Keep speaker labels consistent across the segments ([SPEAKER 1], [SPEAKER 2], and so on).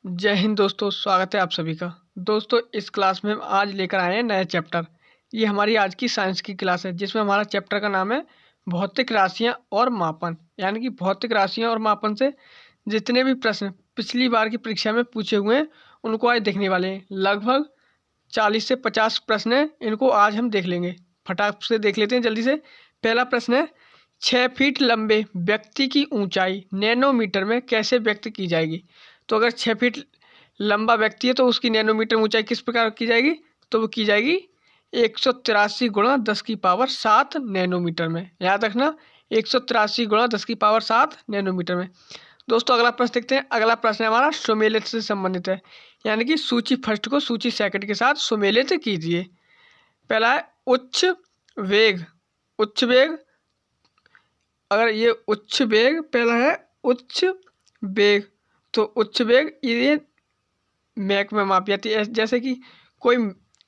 [SPEAKER 1] जय हिंद दोस्तों, स्वागत है आप सभी का। दोस्तों, इस क्लास में हम आज लेकर आए हैं नया चैप्टर। ये हमारी आज की साइंस की क्लास है, जिसमें हमारा चैप्टर का नाम है भौतिक राशियां और मापन। यानी कि भौतिक राशियां और मापन से जितने भी प्रश्न पिछली बार की परीक्षा में पूछे हुए हैं उनको आज देखने वाले हैं। लगभग 40 से 50 प्रश्न हैं, इनको आज हम देख लेंगे। फटाक से देख लेते हैं जल्दी से। पहला प्रश्न है, 6 फीट लंबे व्यक्ति की ऊंचाई नैनोमीटर में कैसे व्यक्त की जाएगी। तो अगर 6 फीट लंबा व्यक्ति है तो उसकी नैनोमीटर ऊंचाई किस प्रकार की जाएगी, तो वो की जाएगी 183 गुणा 10⁻7 नैनोमीटर में। याद रखना, 183 गुणा 10⁻7 नैनोमीटर में। दोस्तों, अगला प्रश्न देखते हैं। अगला प्रश्न हमारा सुमेलित से संबंधित है, यानी कि सूची फर्स्ट को सूची सेकंड के साथ सुमेलित कीजिए। पहला है उच्च वेग। उच्च वेग, अगर ये उच्च वेग, पहला है उच्च वेग, तो उच्च वेग ये मैक में मापी जाती है। जैसे कि कोई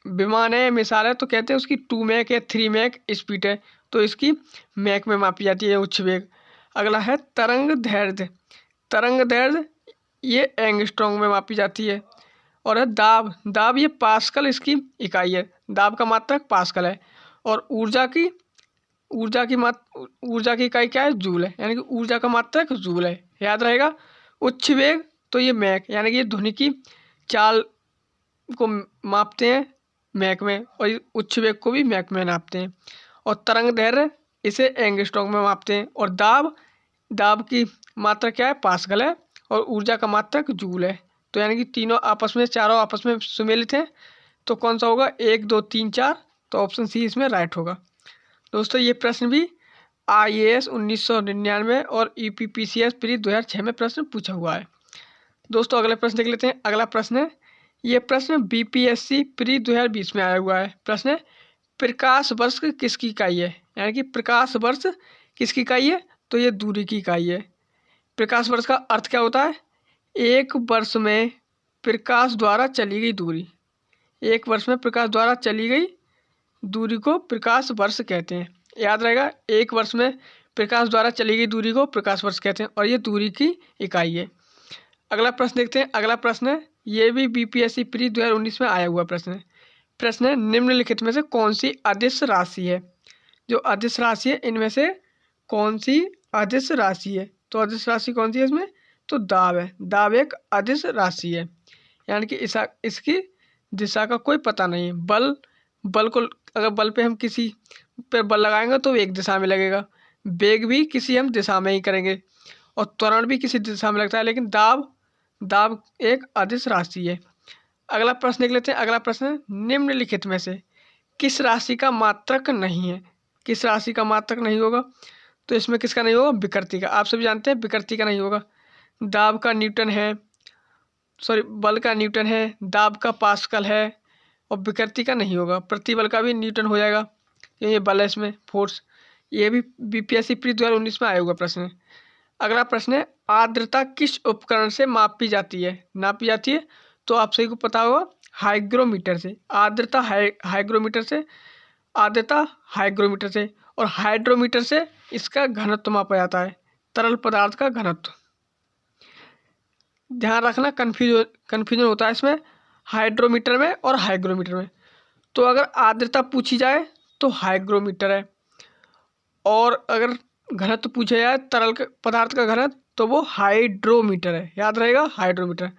[SPEAKER 1] विमान है, मिसाल है, तो कहते हैं उसकी 2 मैक या 3 मैक स्पीड है, तो इसकी मैक में मापी जाती है उच्च वेग। अगला है तरंग दैर्ध्य। तरंग दैर्ध्य ये एंगस्ट्रॉन्ग में मापी जाती है। और है दाब। दाब ये पास्कल इसकी इकाई है। दाब का मात्रक पास्कल है। और ऊर्जा की इकाई क्या है, जूल है, यानी कि ऊर्जा का मात्रक जूल है। याद रहेगा। उच्च वेग तो ये मैक, यानी कि ये ध्वनि की चाल को मापते हैं मैक में, और ये उच्च वेग को भी मैक में नापते हैं। और तरंग दैर्ध्य इसे एंगस्ट्रॉन्ग में मापते हैं। और दाब की मात्रा क्या है, पास्कल है। और ऊर्जा का मात्रक जूल है। तो यानी कि चारों आपस में सुमेलित हैं। तो कौन सा होगा, 1 2 3 4, तो ऑप्शन सी इसमें राइट होगा। दोस्तों, ये प्रश्न भी IAS 1999 और EPPCS प्री 2006 में प्रश्न पूछा हुआ है। दोस्तों, अगले प्रश्न देख लेते हैं। अगला प्रश्न है, ये प्रश्न BPSC प्री 2020 में आया हुआ है। प्रश्न है, प्रकाश वर्ष किसकी इकाई है। यानी कि प्रकाश वर्ष किसकी इकाई है, तो ये दूरी की इकाई है। प्रकाश वर्ष का अर्थ क्या होता है, एक वर्ष में प्रकाश द्वारा चली गई दूरी। एक वर्ष में प्रकाश द्वारा चली गई दूरी को प्रकाश वर्ष कहते हैं। याद रहेगा, एक वर्ष में प्रकाश द्वारा चली गई दूरी को प्रकाश वर्ष कहते हैं, और ये दूरी की इकाई है। अगला प्रश्न देखते हैं। अगला प्रश्न है, ये भी BPSC प्री 2019 में आया हुआ प्रश्न है। प्रश्न है, निम्नलिखित में से कौन सी अदिश राशि है। जो अदिश राशि है, इनमें से कौन सी अदिश राशि है। तो अदिश राशि कौन सी है इसमें, तो दाब है। दाब एक अदिश राशि है, यानी कि इसकी दिशा का कोई पता नहीं है। बल को, अगर बल पे हम किसी पे बल लगाएंगे तो एक दिशा में लगेगा। वेग भी किसी हम दिशा में ही करेंगे, और त्वरण भी किसी दिशा में लगता है, लेकिन दाब एक अदिश राशि है। अगला प्रश्न देख लेते हैं। अगला प्रश्न है, निम्नलिखित में से किस राशि का मात्रक नहीं है। किस राशि का मात्रक नहीं होगा, तो इसमें किसका नहीं होगा, विकृति का। आप सभी जानते हैं विकृति का नहीं होगा। दाब का न्यूटन है, बल का न्यूटन है, दाब का पास्कल है, और विकृति का नहीं होगा। प्रतिबल का भी न्यूटन हो जाएगा, ये बल है, इसमें फोर्स। ये भी BPSC प्री 2019 में आया हुआ प्रश्न है। अगला प्रश्न है, आर्द्रता किस उपकरण से नापी जाती है। तो आप सभी को पता होगा, हाइग्रोमीटर से। आर्द्रता हाइग्रोमीटर से, आर्द्रता हाइग्रोमीटर से, और हाइड्रोमीटर से इसका घनत्व मापा जाता है, तरल पदार्थ का घनत्व। ध्यान रखना, कन्फ्यूजन होता है इसमें हाइड्रोमीटर में और हाइग्रोमीटर में। तो अगर आर्द्रता पूछी जाए तो हाइग्रोमीटर है, और अगर घनत्व पूछा जाए तरल पदार्थ का घनत्व, तो वो हाइड्रोमीटर है। याद रहेगा, हाइड्रोमीटर।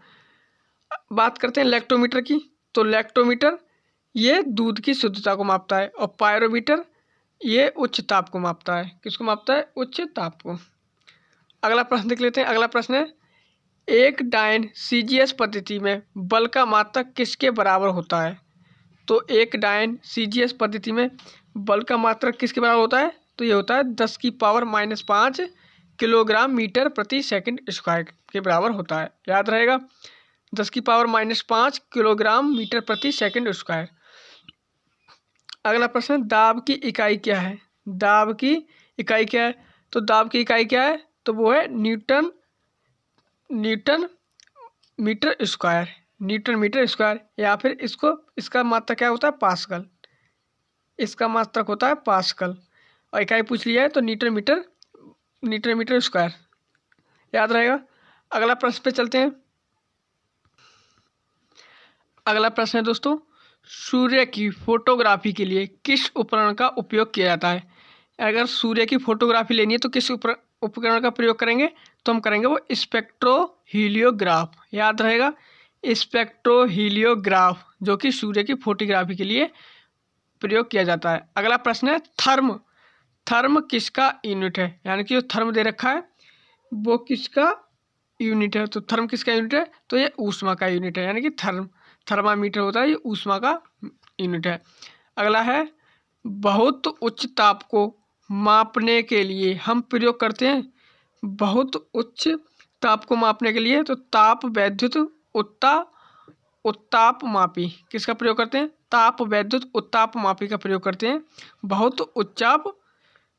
[SPEAKER 1] बात करते हैं लैक्टोमीटर की। तो लैक्टोमीटर ये दूध की शुद्धता को मापता है, और पायरोमीटर ये उच्च ताप को मापता है। किसको मापता है, उच्च ताप को। अगला प्रश्न देख लेते हैं। अगला प्रश्न है, एक डायन CGS पद्धति में बल का मात्रक किसके बराबर होता है। तो एक डायन CGS पद्धति में बल का मात्रक किसके बराबर होता है, तो ये होता है 10⁻5 किलोग्राम मीटर प्रति सेकंड स्क्वायर के बराबर होता है। याद रहेगा, 10⁻5 किलोग्राम मीटर प्रति सेकंड स्क्वायर। अगला प्रश्न, दाब की इकाई क्या है। दाब की इकाई क्या है, तो दाब की इकाई क्या है, तो वो है न्यूटन मीटर स्क्वायर, या फिर इसका मात्रक क्या होता है, पास्कल। इसका मात्रक होता है पास्कल, और इकाई पूछ लिया है तो मीटर स्क्वायर। याद रहेगा। अगला प्रश्न पे चलते हैं। अगला प्रश्न है दोस्तों, सूर्य की फोटोग्राफी के लिए किस उपकरण का उपयोग किया जाता है? अगर सूर्य की फोटोग्राफी लेनी है तो किस उपकरण का प्रयोग करेंगे? तो हम करेंगे वो स्पेक्ट्रोहीलियोग्राफ। याद रहेगा, स्पेक्ट्रोहीलियोग्राफ, जो कि सूर्य की फोटोग्राफी के लिए प्रयोग किया जाता है। अगला प्रश्न है, थर्म। थर्म किसका यूनिट है? यानी कि जो थर्म दे रखा है वो किसका यूनिट है? तो थर्म किसका यूनिट है? तो ये ऊष्मा का यूनिट है, यानी कि थर्मामीटर होता है, ये ऊष्मा का यूनिट है। अगला है, बहुत उच्च ताप को मापने के लिए हम प्रयोग करते हैं। बहुत उच्च ताप को मापने के लिए तो ताप वैद्युत उत्ताप मापी किसका प्रयोग करते हैं? ताप वैद्युत उत्ताप मापी का प्रयोग करते हैं बहुत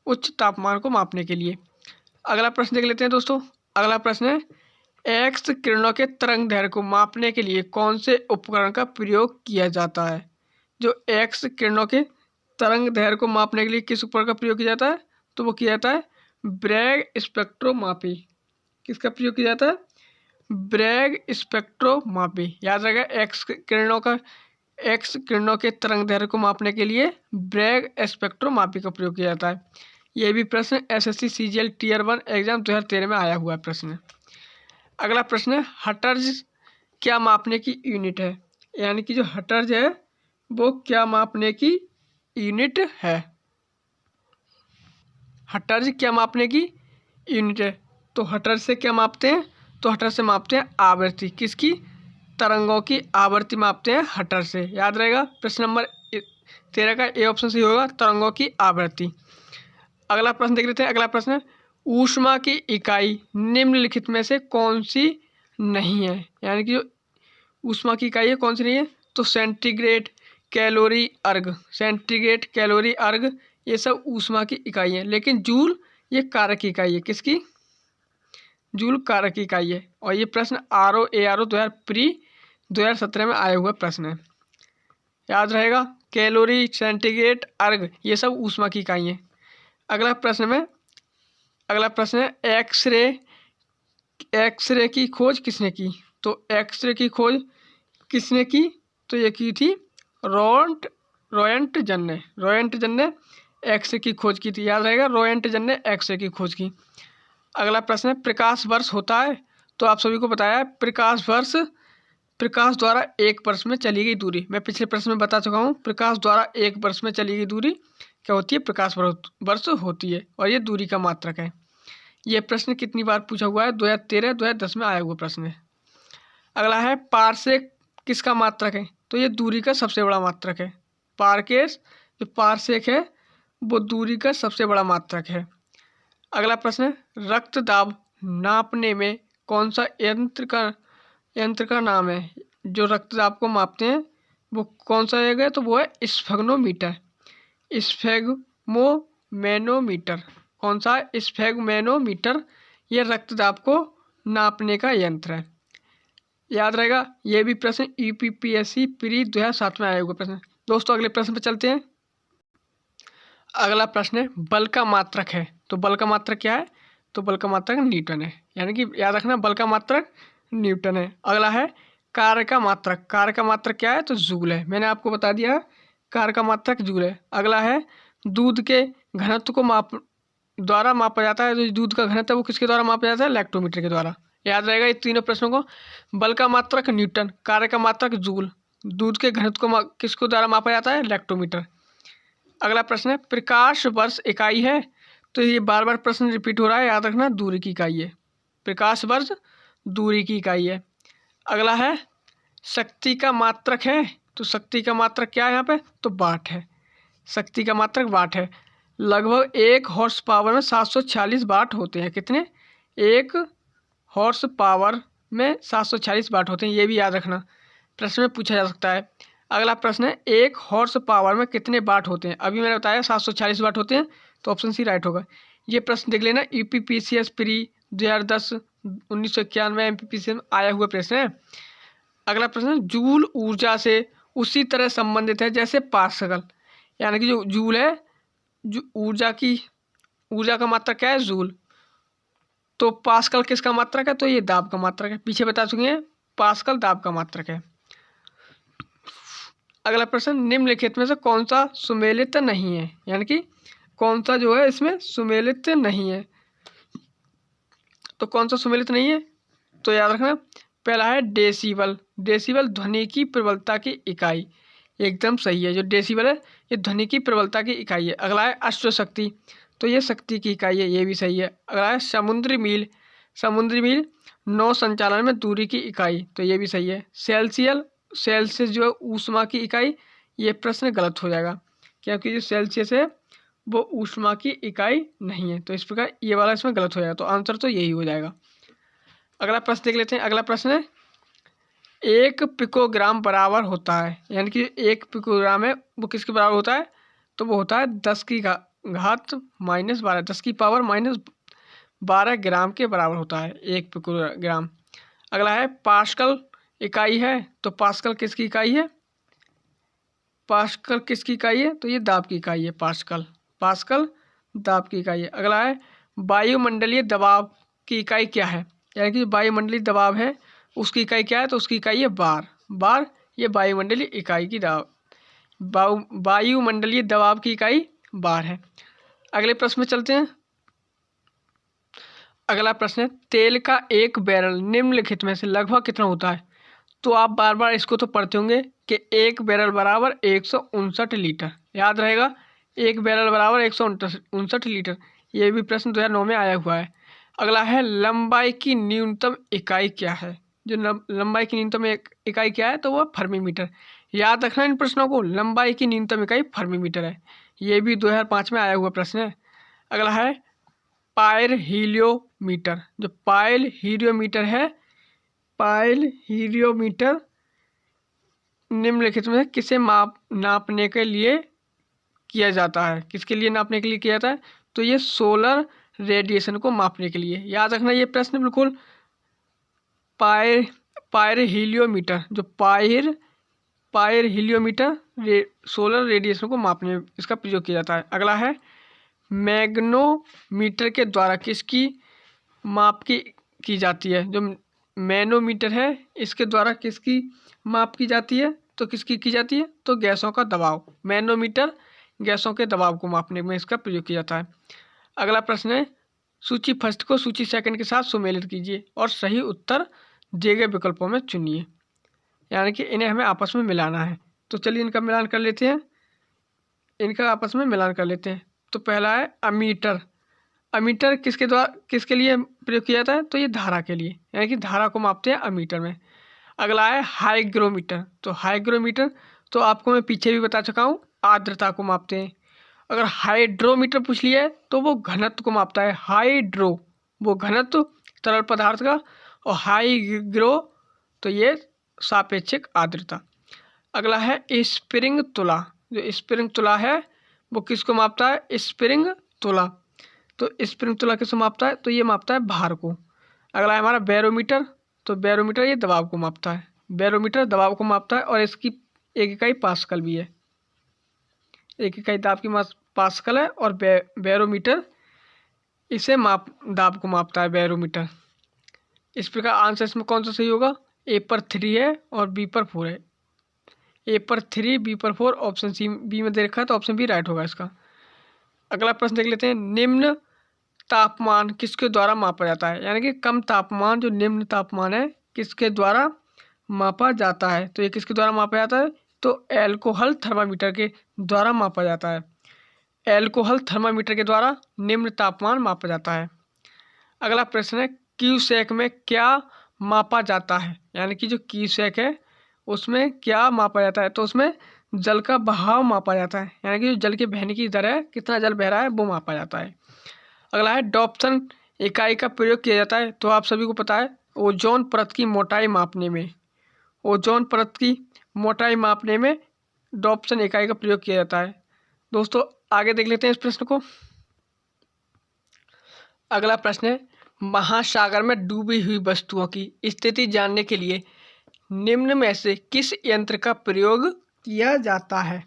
[SPEAKER 1] उच्च तापमान को मापने के लिए। अगला प्रश्न देख लेते हैं दोस्तों। अगला प्रश्न है, एक्स किरणों के तरंग दैर्घ्य को मापने के लिए कौन से उपकरण का प्रयोग किया जाता है? जो एक्स किरणों के तरंग दैर्घ्य को मापने के लिए किस उपकरण का प्रयोग किया जाता है? तो वो किया जाता है ब्रैग स्पेक्ट्रोमापी। किसका प्रयोग किया जाता है? ब्रैग स्पेक्ट्रोमापी। याद रहेगा, एक्स किरणों के तरंग दैर्घ्य को मापने के लिए ब्रैग स्पेक्ट्रोमापी का प्रयोग किया जाता है। यह भी प्रश्न एसएससी सीजीएल टियर 1 एग्जाम 2013 में आया हुआ है प्रश्न। अगला प्रश्न है, हर्ट्ज क्या मापने की यूनिट है? यानी कि जो हर्ट्ज है वो क्या मापने की यूनिट है? हर्ट्ज क्या मापने की यूनिट है? तो हर्ट्ज से क्या मापते हैं? तो हर्ट्ज से मापते हैं आवृत्ति। किसकी? तरंगों की आवृत्ति मापते हैं हर्ट्ज से। याद रहेगा, प्रश्न नंबर 13 का ए ऑप्शन सही होगा, तरंगों की आवृत्ति। अगला प्रश्न देख लेते हैं। अगला प्रश्न है, ऊष्मा की इकाई निम्नलिखित में से कौन सी नहीं है? यानी कि जो ऊष्मा की इकाई है कौन सी नहीं है? तो सेंटीग्रेड, कैलोरी, अर्ग। सेंटीग्रेड, कैलोरी, अर्ग ये सब ऊष्मा की इकाई है, लेकिन जूल ये कारक की इकाई है। किसकी? जूल कारक की इकाई है। और ये प्रश्न ARO 2017 में आया हुआ प्रश्न है। याद रहेगा, कैलोरी, सेंटीग्रेड, अर्ग ये सब ऊष्मा की इकाई है। अगला प्रश्न है, एक्सरे की खोज किसने की? तो एक्सरे की खोज किसने की? तो ये की थी रोयंटजन ने एक्सरे की खोज की थी। याद रहेगा, रोयंटजन ने एक्सरे की खोज की। अगला प्रश्न है, प्रकाश वर्ष होता है? तो आप सभी को बताया है प्रकाश द्वारा एक वर्ष में चली गई दूरी। मैं पिछले प्रश्न में बता चुका हूँ, प्रकाश द्वारा एक वर्ष में चली गई दूरी क्या होती है? प्रकाश वर्ष होती है, और ये दूरी का मात्रक है। ये प्रश्न कितनी बार पूछा हुआ है? 2013, 2010 में आया हुआ प्रश्न है। अगला है, पारसेक किसका मात्रक है? तो ये दूरी का सबसे बड़ा मात्रक है। जो पारसेक है वो दूरी का सबसे बड़ा मात्रक है। अगला प्रश्न है, रक्तदाब नापने में कौन सा यंत्र का नाम है? जो रक्तदाब को मापते हैं वो कौन सा है? तो वो है स्फेग्मोमीटर। स्फेग्मोमेनोमीटर। कौन सा? स्फेग्मोमेनोमीटर। ये रक्तदाब को नापने का यंत्र है। याद रहेगा, ये भी प्रश्न यूपीपीएससी प्री 2007 में आया हुआ प्रश्न। दोस्तों अगले प्रश्न पर चलते हैं। अगला प्रश्न है, बल का मात्रक है। तो बल का मात्रक क्या है? तो बल का मात्रक न्यूटन है। यानी कि याद रखना, बल का मात्रक न्यूटन है। अगला है, कार्य का मात्रक। कार्य का मात्रक क्या है? तो जूल है। मैंने आपको बता दिया, कार्य का मात्रक जूल है। अगला है, दूध के घनत्व को द्वारा मापा जाता है। जो दूध का घनत्व है वो किसके द्वारा मापा जाता है? लैक्टोमीटर के द्वारा। याद रहेगा, ये तीनों प्रश्नों को, बल का मात्रक न्यूटन, कार्य का मात्रक जूल, दूध के घनत्व को किसको द्वारा मापा जाता है? लैक्टोमीटर। अगला प्रश्न है, प्रकाश वर्ष इकाई है? तो ये बार बार प्रश्न रिपीट हो रहा है, याद रखना, दूरी की इकाई है। प्रकाश वर्ष दूरी की इकाई है। अगला है, शक्ति का मात्रक है? तो शक्ति का मात्रक क्या है यहाँ पे? तो वाट है। शक्ति का मात्रक वाट है। लगभग 1 हॉर्स पावर में 746 वाट होते हैं। कितने? 1 हॉर्स पावर में 746 वाट होते हैं। ये भी याद रखना, प्रश्न में पूछा जा सकता है। अगला प्रश्न है, 1 हॉर्स पावर में कितने वाट होते हैं? अभी मैंने बताया 746 वाट होते हैं, तो ऑप्शन सी राइट होगा। ये प्रश्न देख लेना, यूपीपीसीएस प्री 2010, 1991 एमपीपीसीएस में आया हुआ प्रश्न है। अगला प्रश्न, जूल ऊर्जा से उसी तरह संबंधित है जैसे पास्कल। यानी कि जो जूल है, जो ऊर्जा का मात्रक क्या है? जूल। तो पास्कल किसका मात्रक है? तो ये दाब का मात्रक है। पीछे बता चुके हैं, पास्कल दाब का मात्रक है। अगला प्रश्न, निम्नलिखित में से कौन सा सुमेलित नहीं है, यानी कि कौन सा जो है इसमें सुमेलित नहीं है। तो कौन सा सुमेलित नहीं है, तो याद रखना पहला है डेसिबल। डेसिबल ध्वनि की प्रबलता की इकाई, एकदम सही है। जो डेसिबल है ये ध्वनि की प्रबलता की इकाई है। अगला है अश्वशक्ति, तो ये शक्ति की इकाई है, ये भी सही है। अगला है समुद्री मील, समुद्री मील नौ संचालन में दूरी की इकाई, तो ये भी सही है। सेल्सियस जो है ऊष्मा की इकाई, ये प्रश्न गलत हो जाएगा क्योंकि जो सेल्सियस है वो ऊष्मा की इकाई नहीं है, तो इस प्रकार ये वाला इसमें गलत हो जाएगा, तो आंसर तो यही हो जाएगा। अगला प्रश्न देख लेते हैं। अगला प्रश्न है, 1 पिकोग्राम बराबर होता है, यानी कि 1 पिकोग्राम है वो किसके बराबर होता है, तो वो होता है 10 की घात -12, 10 की पावर -12 ग्राम के बराबर होता है 1 पिकोग्राम। अगला है पास्कल इकाई है, तो पास्कल किसकी इकाई है, पास्कल किसकी इकाई है, तो ये दाब की इकाई है। पास्कल दाब की इकाई है। अगला है वायुमंडलीय दबाव की इकाई क्या है, यानी कि वायुमंडलीय दबाव है उसकी इकाई क्या है, तो उसकी इकाई है बार। बार ये वायुमंडलीय इकाई की वायुमंडलीय दबाव की इकाई बार है। अगले प्रश्न में चलते हैं। अगला प्रश्न है, तेल का एक बैरल निम्नलिखित में से लगभग कितना होता है। तो आप बार बार इसको तो पढ़ते होंगे कि एक बैरल बराबर 159 लीटर, याद रहेगा, एक बैरल बराबर 159 लीटर। ये भी प्रश्न 2009 में आया हुआ है। अगला है लंबाई की न्यूनतम इकाई क्या है, जो लंबाई की न्यूनतम इकाई क्या है, तो वह फर्मीमीटर। याद रखना इन प्रश्नों को, लंबाई की न्यूनतम इकाई फर्मीमीटर है। ये भी 2005 में आया हुआ प्रश्न है। अगला है पायल हीलियोमीटर, जो पायल हीलियोमीटर है, पायल हीलियोमीटर निम्नलिखित में किसे नापने के लिए किया जाता है, किसके लिए नापने के लिए किया जाता है, तो ये सोलर रेडिएशन को मापने के लिए। याद रखना ये प्रश्न बिल्कुल, पायर हीलियोमीटर, जो पायर हीलियोमीटर सोलर रेडिएशन को मापने में इसका प्रयोग किया जाता है। अगला है मैग्नोमीटर के द्वारा किसकी माप की जाती है, जो मैनोमीटर है इसके द्वारा किसकी माप की जाती है, तो किसकी की जाती है, तो गैसों का दबाव। मैनोमीटर गैसों के दबाव को मापने में इसका प्रयोग किया जाता है। अगला प्रश्न है, सूची फर्स्ट को सूची सेकंड के साथ सुमेलित कीजिए और सही उत्तर दिए गए विकल्पों में चुनिए, यानी कि इन्हें हमें आपस में मिलाना है। तो चलिए इनका मिलान कर लेते हैं, इनका आपस में मिलान कर लेते हैं। तो पहला है अमीटर। अमीटर किसके लिए प्रयोग किया जाता है, तो ये धारा के लिए, यानी कि धारा को मापते हैं अमीटर में। अगला है हाइग्रोमीटर। तो हाइग्रोमीटर तो आपको मैं पीछे भी बता चुका हूँ, आर्द्रता को मापते हैं। अगर हाइड्रोमीटर पूछ लिया है तो वो घनत्व को मापता है। हाइड्रो वो घनत्व तरल पदार्थ का, और हाइग्रो तो ये सापेक्षिक आर्द्रता। अगला है स्प्रिंग तुला। जो स्प्रिंग तुला है वो किसको मापता है, स्प्रिंग तुला। तो स्प्रिंग तुला किसको मापता है, तो ये मापता है भार को। अगला है हमारा बैरोमीटर। तो बैरोमीटर ये दबाव को मापता है, बैरोमीटर दबाव को मापता है, और इसकी एक इकाई पास्कल भी है, एक इकाई दाब की पास्कल है। और बैरोमीटर इसे दाब को मापता है, बैरोमीटर। इस प्रकार आंसर इसमें कौन सा सही होगा, ए पर 3 है और बी पर 4 है। ए पर 3 बी पर 4, ऑप्शन सी बी में दे रखा है, तो ऑप्शन बी राइट होगा इसका। अगला प्रश्न देख लेते हैं, निम्न तापमान किसके द्वारा मापा जाता है, यानी कि कम तापमान जो निम्न तापमान है किसके द्वारा मापा जाता है, तो ये किसके द्वारा मापा जाता है, तो एल्कोहल थर्मामीटर के द्वारा मापा जाता है। एल्कोहल थर्मामीटर के द्वारा निम्न तापमान मापा जाता है। अगला प्रश्न है, क्यूसेक में क्या मापा जाता है, यानी कि जो क्यूसेक है उसमें क्या मापा जाता है, तो उसमें जल का बहाव मापा जाता है, यानी कि जो जल के बहने की दर है, कितना जल बह रहा है, वो मापा जाता है। अगला है डॉप्सन इकाई का प्रयोग किया जाता है, तो आप सभी को पता है ओजोन परत की मोटाई मापने में, ओजोन परत की मोटाई मापने में डॉप्सन इकाई का प्रयोग किया जाता है। दोस्तों आगे देख लेते हैं इस प्रश्न को। अगला प्रश्न है, महासागर में डूबी हुई वस्तुओं की स्थिति जानने के लिए निम्न में से किस यंत्र का प्रयोग किया जाता है।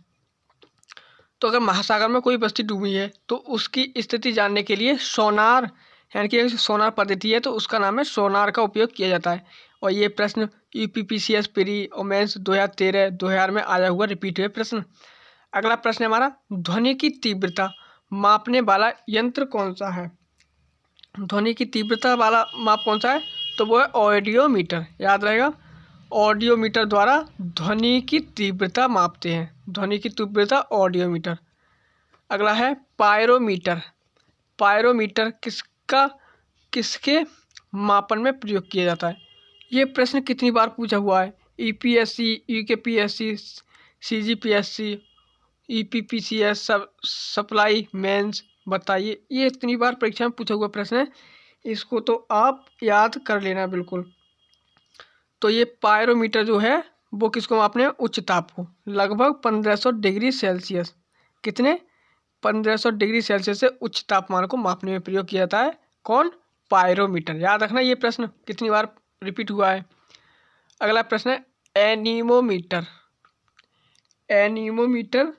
[SPEAKER 1] तो अगर महासागर में कोई वस्तु डूबी है तो उसकी स्थिति जानने के लिए सोनार, यानी कि सोनार पद्धति है तो उसका नाम है सोनार का उपयोग किया जाता है। और ये प्रश्न यूपीपीसीएस प्री और मेंस 2013 2000 में आया हुआ रिपीट हुए प्रश्न। अगला प्रश्न है हमारा, ध्वनि की तीव्रता मापने वाला यंत्र कौन सा है? ध्वनि की तीव्रता वाला माप कौन सा है? तो वो है ऑडियोमीटर। याद रहेगा, ऑडियोमीटर द्वारा ध्वनि की तीव्रता मापते हैं। ध्वनि की तीव्रता ऑडियोमीटर। अगला है पायरोमीटर। पायरोमीटर किसके मापन में प्रयोग किया जाता है? ये प्रश्न कितनी बार पूछा हुआ है? ईपीएससी, यूकेपीएससी, सीजीपीएससी, ईपीपीसीएस, सप्लाई, मेंस। बताइए, ये इतनी बार परीक्षा में पूछा हुआ प्रश्न है, इसको तो आप याद कर लेना बिल्कुल। तो ये पायरोमीटर जो है वो किसको मापने हैं? उच्च ताप को, लगभग 1500 डिग्री सेल्सियस। कितने? 1500 डिग्री सेल्सियस से उच्च तापमान को मापने में प्रयोग किया जाता है। कौन? पायरोमीटर। याद रखना, ये प्रश्न कितनी बार रिपीट हुआ है। अगला प्रश्न है एनीमोमीटर। एनीमोमीटर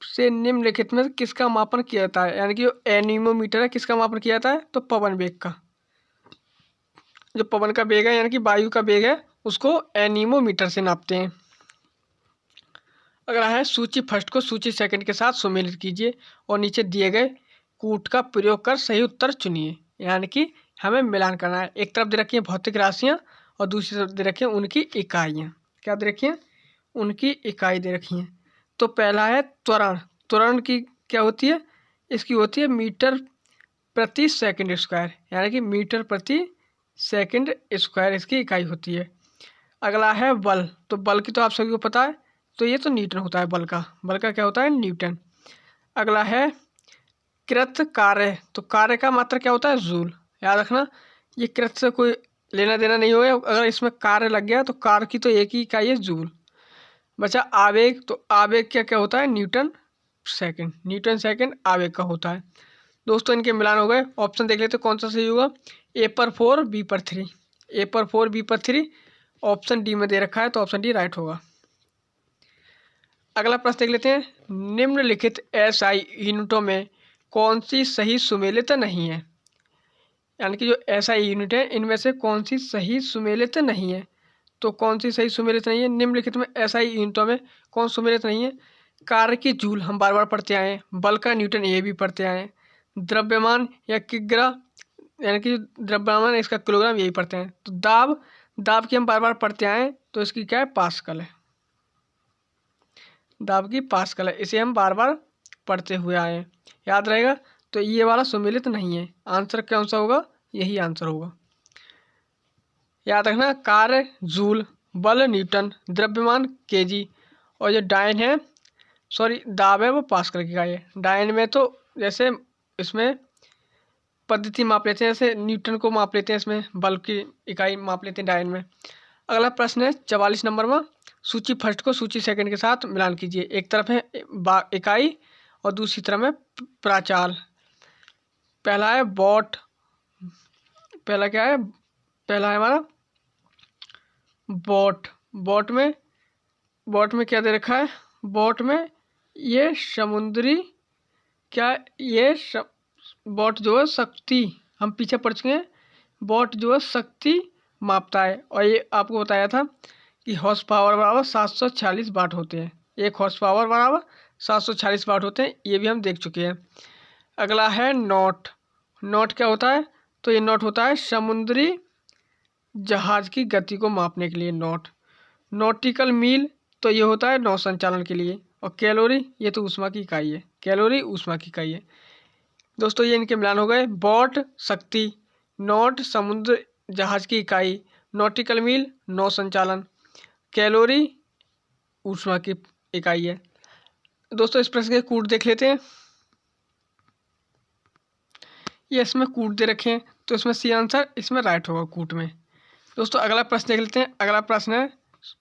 [SPEAKER 1] से निम्नलिखित में किसका मापन किया जाता है? यानी कि जो एनीमोमीटर है किसका मापन किया जाता है? तो पवन वेग का। जो पवन का वेग है यानी कि वायु का वेग है, उसको एनीमोमीटर से नापते हैं। अगला है सूची फर्स्ट को सूची सेकंड के साथ सुमेलित कीजिए और नीचे दिए गए कूट का प्रयोग कर सही उत्तर चुनिए। यानी कि हमें मिलान करना है। एक तरफ दे रखी है भौतिक राशियाँ और दूसरी तरफ दे रखी है उनकी इकाइयाँ। क्या दे रखी है? उनकी इकाई दे रखी हैं। तो पहला है त्वरण। त्वरण की क्या होती है? इसकी होती है मीटर प्रति सेकंड स्क्वायर, यानी कि मीटर प्रति सेकंड स्क्वायर इसकी इकाई होती है। अगला है बल। तो बल की तो आप सभी को पता है, तो ये तो न्यूटन होता है बल का। बल का क्या होता है? न्यूटन। अगला है कृत कार्य। तो कार्य का मात्रा क्या होता है? जूल। याद रखना, ये कृत से कोई लेना देना नहीं होगा। अगर इसमें कार्य लग गया तो कार्य की तो एक ही इकाई है, जूल। बचा आवेग। तो आवेग क्या क्या होता है? Newton second. न्यूटन सेकंड आवेग का होता है। दोस्तों इनके मिलान हो गए। ऑप्शन देख लेते कौन सा सही होगा। ए पर 4 बी पर 3। ए पर 4 बी पर 3 ऑप्शन डी में दे रखा है, तो ऑप्शन डी राइट होगा। अगला प्रश्न देख लेते हैं, निम्नलिखित एसआई यूनिटों में कौन सी सही सुमेलित नहीं है? यानी कि जो एसआई यूनिट है इनमें से कौन सी सही सुमेलित नहीं है? तो कौन सी सही सुमेलित नहीं है? निम्नलिखित में एसआई यूनिटों में कौन सुमेलित नहीं है? कार्य की जूल हम बार बार पढ़ते आए हैं, बल का न्यूटन ये भी पढ़ते आए हैं, द्रव्यमान या किग्रा यानी कि द्रव्यमान इसका किलोग्राम यही पढ़ते हैं। तो दाब, दाब की हम बार बार पढ़ते आए हैं, तो इसकी क्या है? पास्कल है। दाब की पास्कल है, इसे हम बार बार पढ़ते हुए आए हैं, याद रहेगा। तो ये वाला सुमेलित नहीं है। आंसर कौन सा होगा? यही आंसर होगा। याद रखना, कार्य जूल, बल न्यूटन, द्रव्यमान केजी, और जो डायन है दाब है वो पास्कल की इकाई है। डायन में तो जैसे इसमें पद्धति माप लेते हैं, जैसे न्यूटन को माप लेते हैं, इसमें बल की इकाई माप लेते हैं डायन में। अगला प्रश्न है 44 नंबर में, सूची फर्स्ट को सूची सेकंड के साथ मिलान कीजिए। एक तरफ है इकाई और दूसरी तरफ है प्राचाल। पहला है वॉट। पहला क्या है? पहला है हमारा वॉट। वॉट में क्या दे रखा है? वॉट में ये समुद्री क्या, ये वॉट जो है शक्ति, हम पीछे पढ़ चुके हैं। वॉट जो है शक्ति मापता है, और ये आपको बताया था कि हॉर्स पावर बराबर 746 वाट होते हैं। एक हॉर्स पावर बराबर 746 वाट होते हैं, ये भी हम देख चुके हैं। अगला है नॉट। नॉट क्या होता है? तो ये नॉट होता है समुद्री जहाज की गति को मापने के लिए नॉट। नॉटिकल मील तो ये होता है नौ संचालन के लिए। और कैलोरी ये तो ऊष्मा की इकाई है। कैलोरी ऊष्मा की इकाई है। दोस्तों ये इनके मिलान हो गए। वॉट शक्ति, नॉट समुद्र जहाज की इकाई, नॉटिकल मील नौ संचालन, कैलोरी ऊष्मा की इकाई है। दोस्तों इस प्रश्न के कूट देख लेते हैं। ये इसमें कूट दे रखे हैं, तो इसमें सी आंसर इसमें राइट होगा कूट में। दोस्तों अगला प्रश्न देख लेते हैं। अगला प्रश्न है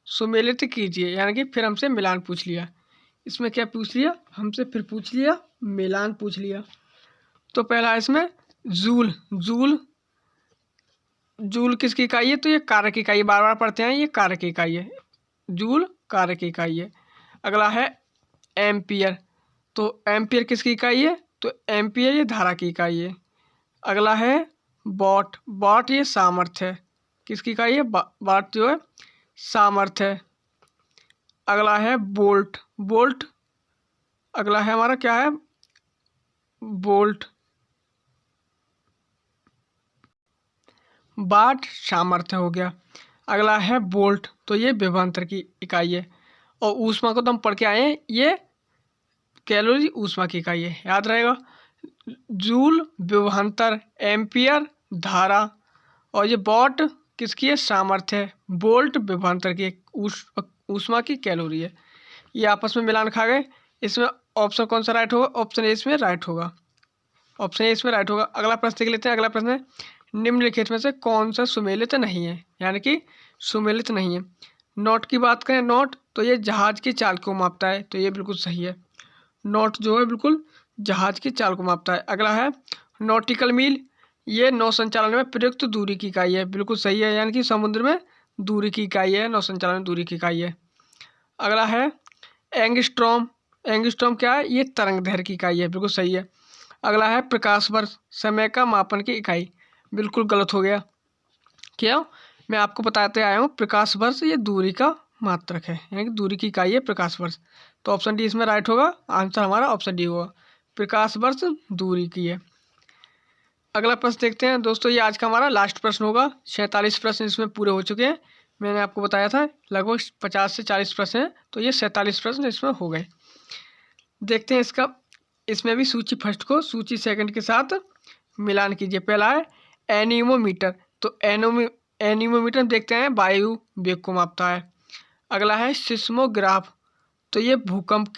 [SPEAKER 1] सुमेलित कीजिए, यानी कि फिर हमसे मिलान पूछ लिया। इसमें क्या पूछ लिया? हमसे फिर पूछ लिया मिलान पूछ लिया। तो पहला है इसमें जूल। जूल जूल किसकी इकाई है? तो ये कार्य की इकाई, बार बार पढ़ते हैं, ये कार्य की इकाई है। जूल कार्य की इकाई है। अगला है एम्पियर। तो एम्पियर किसकी इकाई है? तो एम्पियर ये धारा की इकाई है। अगला है वॉट। वॉट ये सामर्थ्य है। किसकी इकाई है? वाट जो है सामर्थ्य है। अगला है वोल्ट। वोल्ट अगला है हमारा क्या है? वोल्ट। वाट सामर्थ्य हो गया। अगला है वोल्ट, तो ये विभवांतर की इकाई है। और ऊष्मा को तो हम पढ़ के आए हैं, ये कैलोरी ऊष्मा की इकाई है, याद रहेगा। जूल विभवांतर, एम्पियर धारा, और ये वॉट किसकी है? सामर्थ्य है। वोल्ट विभवांतर की ऊष्मा की कैलोरी है। ये आपस में मिलान खा गए। इसमें ऑप्शन कौन सा राइट होगा? ऑप्शन ए इसमें राइट होगा। ऑप्शन ए इसमें राइट होगा। अगला प्रश्न देख लेते हैं। अगला प्रश्न है, निम्नलिखित में से कौन सा सुमेलित नहीं है? यानी कि सुमेलित नहीं है। नॉट की बात करें, नॉट तो ये जहाज की चाल को मापता है, तो ये बिल्कुल सही है। नॉट जो है बिल्कुल जहाज की चाल को मापता है। अगला है नॉटिकल मील, ये नौ संचालन में प्रयुक्त दूरी की इकाई है, बिल्कुल सही है। यानी कि समुद्र में दूरी की इकाई है, नौ संचालन में दूरी की इकाई है। अगला है एंगस्ट्रॉम। एंगस्ट्रॉम क्या है? ये तरंग दैर्घ्य की इकाई है, बिल्कुल सही है। अगला है प्रकाश वर्ष, समय का मापन की इकाई, बिल्कुल गलत हो गया। क्या? मैं आपको बताते आया हूँ, प्रकाश वर्ष ये दूरी का मात्रक है, यानी कि दूरी की इकाई है प्रकाश वर्ष। तो ऑप्शन डी इसमें राइट होगा। आंसर हमारा ऑप्शन डी होगा, प्रकाश वर्ष दूरी की है। अगला प्रश्न देखते हैं दोस्तों, ये आज का हमारा लास्ट प्रश्न होगा। 47 प्रश्न इसमें पूरे हो चुके हैं। मैंने आपको बताया था लगभग 50 से 40 प्रश्न हैं, तो ये 47 प्रश्न इसमें हो गए। देखते हैं इसका, इसमें भी सूची फर्स्ट को सूची सेकंड के साथ मिलान कीजिए। पहला है एनीमोमीटर, तो एनीमोमीटर देखते हैं वायु वेग को मापता है। अगला है सिस्मोग्राफ, तो ये भूकंप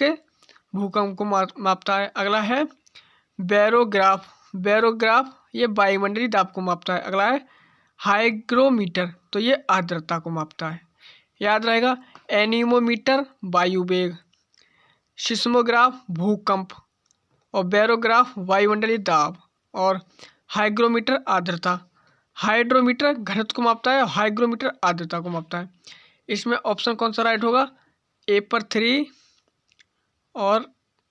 [SPEAKER 1] को मापता है। अगला है बैरोग्राफ, बैरोग्राफ ये वायुमंडलीय दाब को मापता है। अगला है हाइग्रोमीटर, तो ये आर्द्रता को मापता है। याद रहेगा, एनीमोमीटर वायु वेग, सिस्मोग्राफ भूकंप, और बैरोग्राफ वायुमंडलीय दाब, और हाइग्रोमीटर आर्द्रता। हाइड्रोमीटर घनत्व को मापता है, हाइग्रोमीटर आर्द्रता को मापता है। इसमें ऑप्शन कौन सा राइट होगा? ए पर 3 और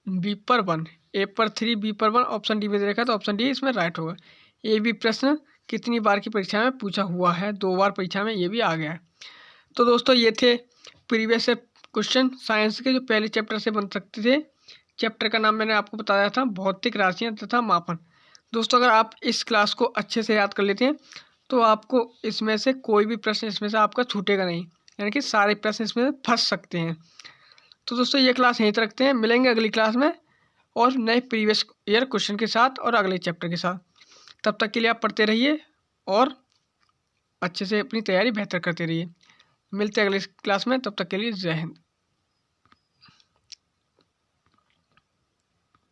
[SPEAKER 1] बी पर 1। ए पर 3 बी पर 1 ऑप्शन डी में देखा, तो ऑप्शन डी इसमें राइट होगा। ये भी प्रश्न कितनी बार की परीक्षा में पूछा हुआ है? 2 बार परीक्षा में ये भी आ गया है। तो दोस्तों ये थे प्रीवियस क्वेश्चन साइंस के, जो पहले चैप्टर से बन सकते थे। चैप्टर का नाम मैंने आपको बताया था, भौतिक राशियाँ तथा मापन। दोस्तों अगर आप इस क्लास को अच्छे से याद कर लेते हैं तो आपको इसमें से कोई भी प्रश्न इसमें से आपका छूटेगा नहीं, यानी कि सारे प्रश्न इसमें फंस सकते हैं। तो दोस्तों ये क्लास यहीं तक रखते हैं, मिलेंगे अगली क्लास में और नए प्रीवियस ईयर क्वेश्चन के साथ और अगले चैप्टर के साथ। तब तक के लिए आप पढ़ते रहिए और अच्छे से अपनी तैयारी बेहतर करते रहिए। मिलते हैं अगली क्लास में, तब तक के लिए जय हिंद।